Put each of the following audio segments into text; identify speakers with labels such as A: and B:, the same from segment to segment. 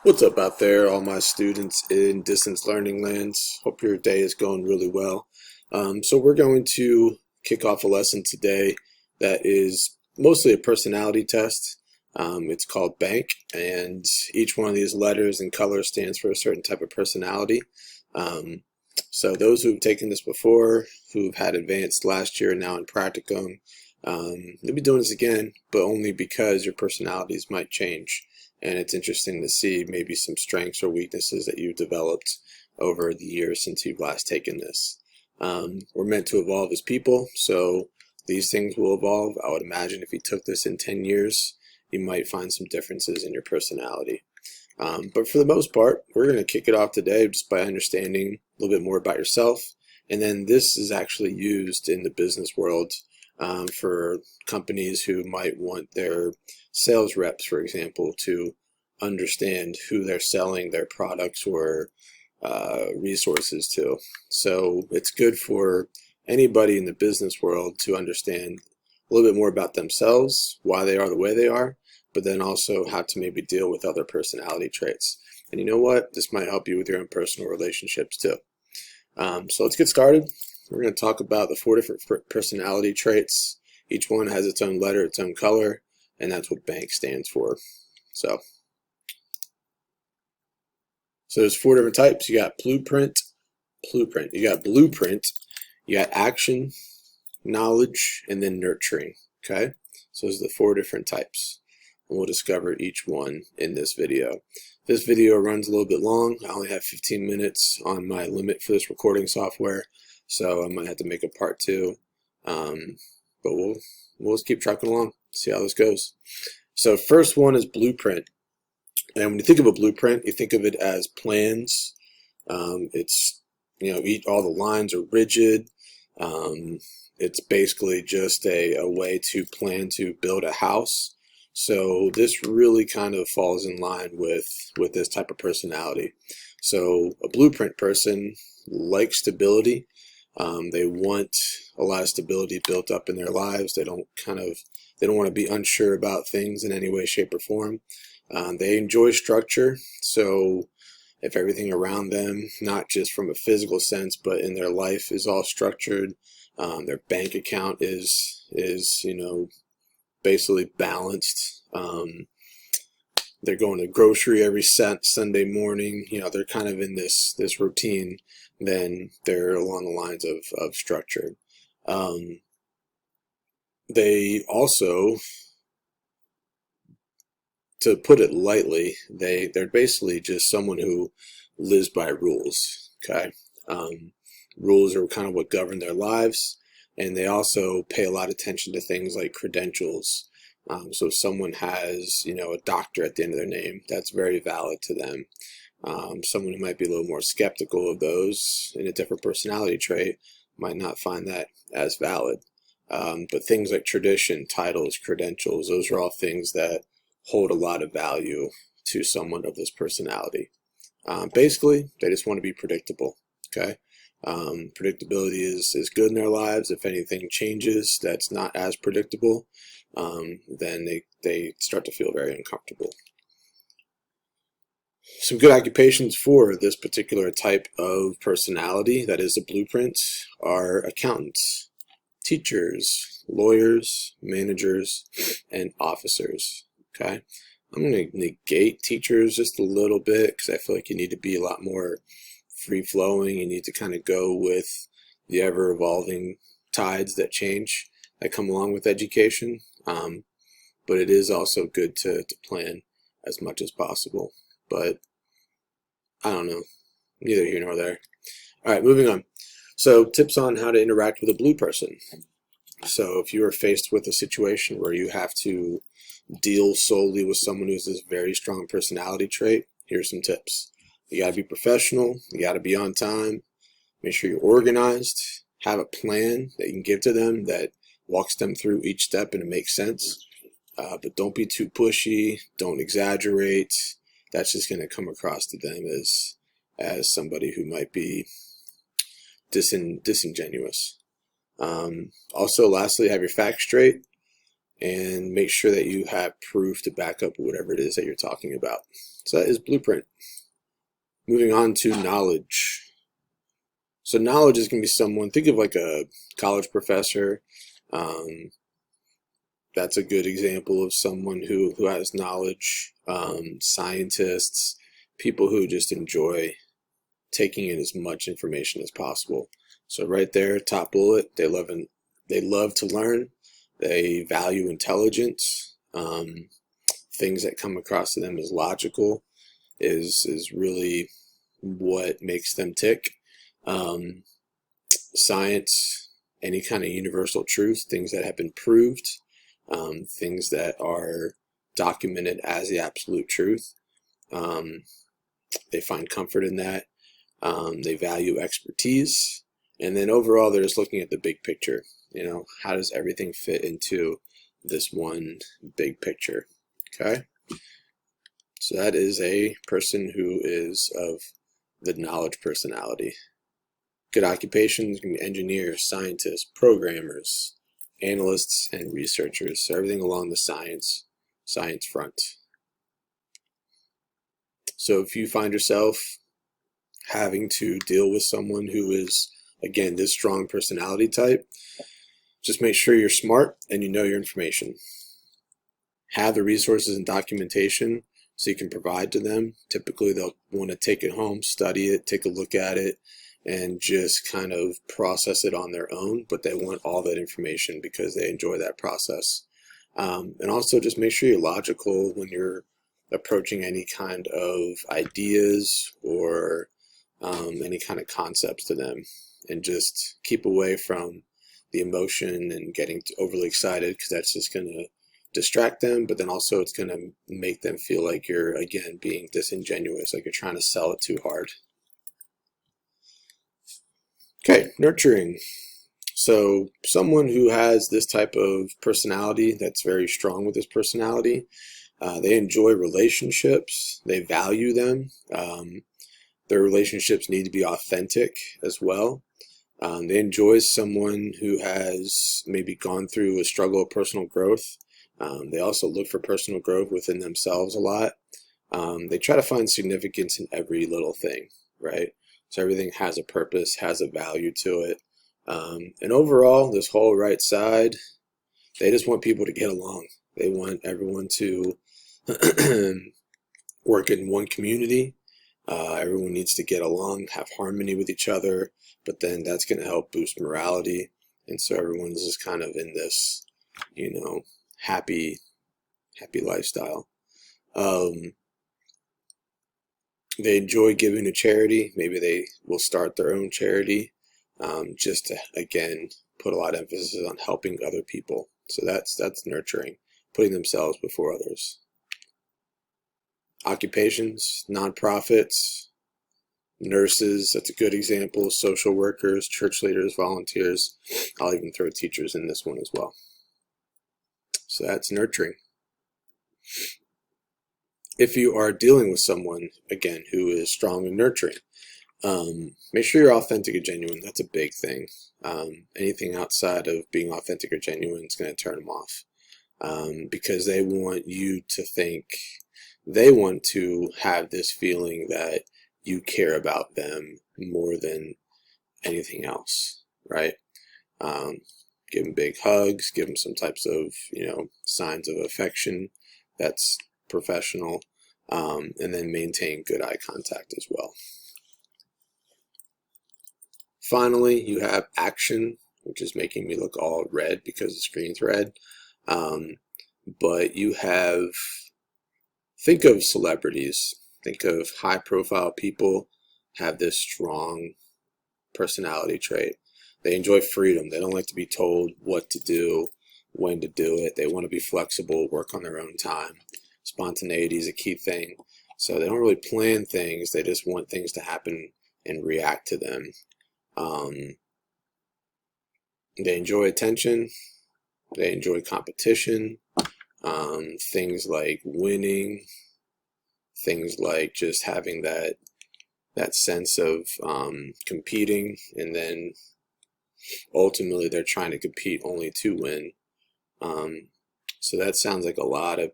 A: What's up out there, all my students in distance learning lands? Hope your day is going really well. So we're going to kick off a lesson today that is mostly a personality test. It's called Bank, and each one of these letters and colors stands for a certain type of personality. Um, so those who've taken this before, who've had advanced last year, now in practicum, you'll be doing this again, but only because your personalities might change. And it's interesting to see maybe some strengths or weaknesses that you've developed over the years since you've last taken this. We're meant to evolve as people, so these things will evolve. I would imagine if you took this in 10 years, you might find some differences in your personality. But for the most part, we're going to kick it off today just by understanding a little bit more about yourself. And then this is actually used in the business world for companies who might want their sales reps, for example, to understand who they're selling their products or resources to. So it's good for anybody in the business world to understand a little bit more about themselves, why they are the way they are, but then also how to maybe deal with other personality traits. And you know what? This might help you with your own personal relationships too. So let's get started. We're going to talk about the 4 different personality traits. Each one has its own letter, its own color, and that's what BANK stands for. So there's 4 different types. You got blueprint. You got blueprint. You got action, knowledge, and then nurturing. Okay? So those are the 4 different types. And we'll discover each one in this video. This video runs a little bit long. I only have 15 minutes on my limit for this recording software, so I might have to make a part 2. But we'll just keep trucking along, see how this goes. So first one is blueprint. And when you think of a blueprint, you think of it as plans. It's, all the lines are rigid. It's basically just a way to plan to build a house. So this really kind of falls in line with this type of personality. So a blueprint person likes stability. They want a lot of stability built up in their lives. They don't want to be unsure about things in any way, shape, or form. They enjoy structure. So if everything around them, not just from a physical sense, but in their life is all structured, their bank account is basically balanced. They're going to grocery every Sunday morning. They're kind of in this routine. Then they're along the lines of structure. They also, to put it lightly, they're basically just someone who lives by rules. Okay, rules are kind of what govern their lives, and they also pay a lot of attention to things like credentials. So if someone has, a doctor at the end of their name, that's very valid to them. Someone who might be a little more skeptical of those in a different personality trait might not find that as valid. But things like tradition, titles, credentials, those are all things that hold a lot of value to someone of this personality. Basically, they just want to be predictable. Okay. Predictability is good in their lives. If anything changes that's not as predictable, then they start to feel very uncomfortable. Some good occupations for this particular type of personality that is a blueprint are accountants, teachers, lawyers, managers, and officers. Okay, I'm going to negate teachers just a little bit because I feel like you need to be a lot more free-flowing. You need to kind of go with the ever-evolving tides that change that come along with education. But it is also good to plan as much as possible. But I don't know, neither here nor there. All right, moving on. So tips on how to interact with a blue person. So if you are faced with a situation where you have to deal solely with someone who has this very strong personality trait, here's some tips. You got to be professional. You got to be on time. Make sure you're organized. Have a plan that you can give to them that walks them through each step and it makes sense. But don't be too pushy. Don't exaggerate. That's just going to come across to them as somebody who might be disingenuous. Also, lastly, have your facts straight. and make sure that you have proof to back up whatever it is that you're talking about. So that is Blueprint. Moving on to knowledge. So knowledge is going to be someone, think of like a college professor. That's a good example of someone who has knowledge. Scientists, people who just enjoy taking in as much information as possible. So right there, top bullet, they love to learn. They value intelligence. Things that come across to them as logical is really what makes them tick. Science, any kind of universal truth, things that have been proved, things that are documented as the absolute truth. They find comfort in that. They value expertise. And then overall, they're just looking at the big picture. How does everything fit into this one big picture? Okay. So that is a person who is of the knowledge personality. Good occupations can be engineers, scientists, programmers, analysts, and researchers. So everything along the science front. So if you find yourself having to deal with someone who is, again, this strong personality type, just make sure you're smart and you know your information. Have the resources and documentation so you can provide to them. Typically, they'll want to take it home, study it, take a look at it, and just kind of process it on their own. But they want all that information because they enjoy that process. And also just make sure you're logical when you're approaching any kind of ideas or any kind of concepts to them, and just keep away from the emotion and getting overly excited, because that's just going to distract them, but then also it's going to make them feel like you're, again, being disingenuous, like you're trying to sell it too hard. Okay, nurturing. So someone who has this type of personality, that's very strong with this personality, they enjoy relationships, they value them. Their relationships need to be authentic as well. They enjoy someone who has maybe gone through a struggle of personal growth. They also look for personal growth within themselves a lot. They try to find significance in every little thing, right? So everything has a purpose, has a value to it. And overall, this whole right side, they just want people to get along. They want everyone to work in one community. Everyone needs to get along, have harmony with each other, but then that's going to help boost morality. And so everyone's just kind of in this, happy lifestyle. They enjoy giving to charity. Maybe they will start their own charity, just to, again, put a lot of emphasis on helping other people. So that's nurturing, putting themselves before others. Occupations, nonprofits, nurses, that's a good example, social workers, church leaders, volunteers. I'll even throw teachers in this one as well. So that's nurturing. If you are dealing with someone, again, who is strong and nurturing, make sure you're authentic and genuine. That's a big thing. Anything outside of being authentic or genuine is going to turn them off, because they want you to think, they want to have this feeling that you care about them more than anything else, right? Give them big hugs, give them some types of, signs of affection. That's professional. And then maintain good eye contact as well. Finally, you have action, which is making me look all red because the screen's red. But you have, think of celebrities, think of high profile people have this strong personality trait. They enjoy freedom. They don't like to be told what to do, when to do it. They want to be flexible, work on their own time. Spontaneity is a key thing. So they don't really plan things. They just want things to happen and react to them. They enjoy attention. They enjoy competition. Things like winning. Things like just having that sense of competing, and then ultimately they're trying to compete only to win. So that sounds like a lot of,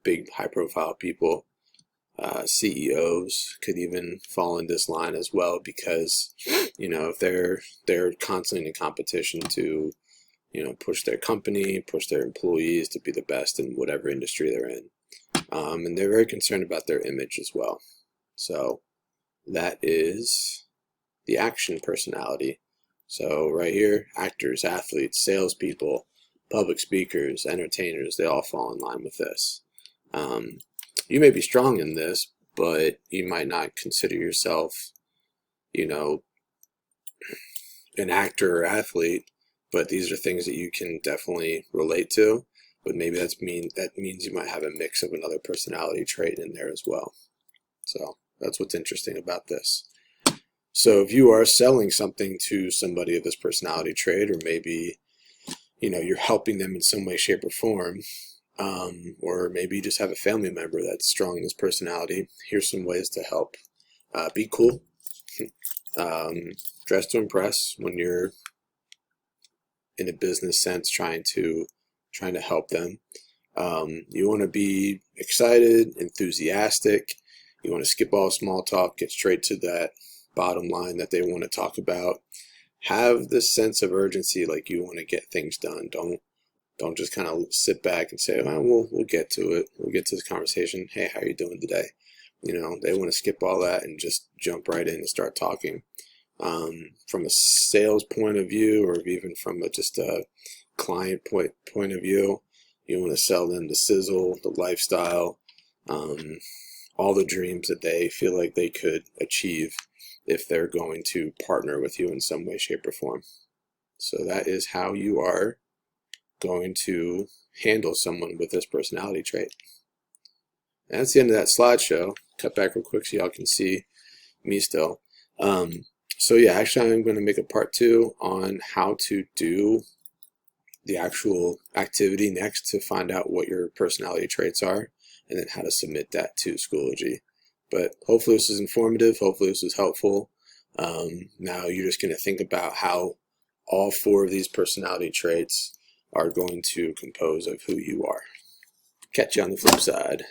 A: big high profile people. CEOs could even fall in this line as well because, if they're constantly in competition to, push their company, push their employees to be the best in whatever industry they're in. And they're very concerned about their image as well. So that is the action personality. So right here, actors, athletes, salespeople, public speakers, entertainers, they all fall in line with this. You may be strong in this, but you might not consider yourself, an actor or athlete, but these are things that you can definitely relate to. But maybe that means you might have a mix of another personality trait in there as well. So that's what's interesting about this. So if you are selling something to somebody of this personality trait, or maybe, you're helping them in some way, shape, or form, or maybe you just have a family member that's strong in this personality, here's some ways to help. Be cool. Dress to impress when you're in a business sense trying to help them. You want to be excited, enthusiastic. You want to skip all small talk, get straight to that bottom line that they want to talk about. Have this sense of urgency, like you want to get things done. Don't just kind of sit back and say, well, we'll get to it. We'll get to this conversation. Hey, how are you doing today? They want to skip all that and just jump right in and start talking. From a sales point of view, or even from just a client point of view, you want to sell them the sizzle, the lifestyle, all the dreams that they feel like they could achieve if they're going to partner with you in some way, shape, or form. So that is how you are going to handle someone with this personality trait. And that's the end of that slideshow. Cut back real quick so y'all can see me still. So yeah, actually I'm going to make a part 2 on how to do the actual activity next to find out what your personality traits are, and then how to submit that to Schoology. But hopefully this is informative. Hopefully this is helpful. Now you're just going to think about how all 4 of these personality traits are going to compose of who you are. Catch you on the flip side.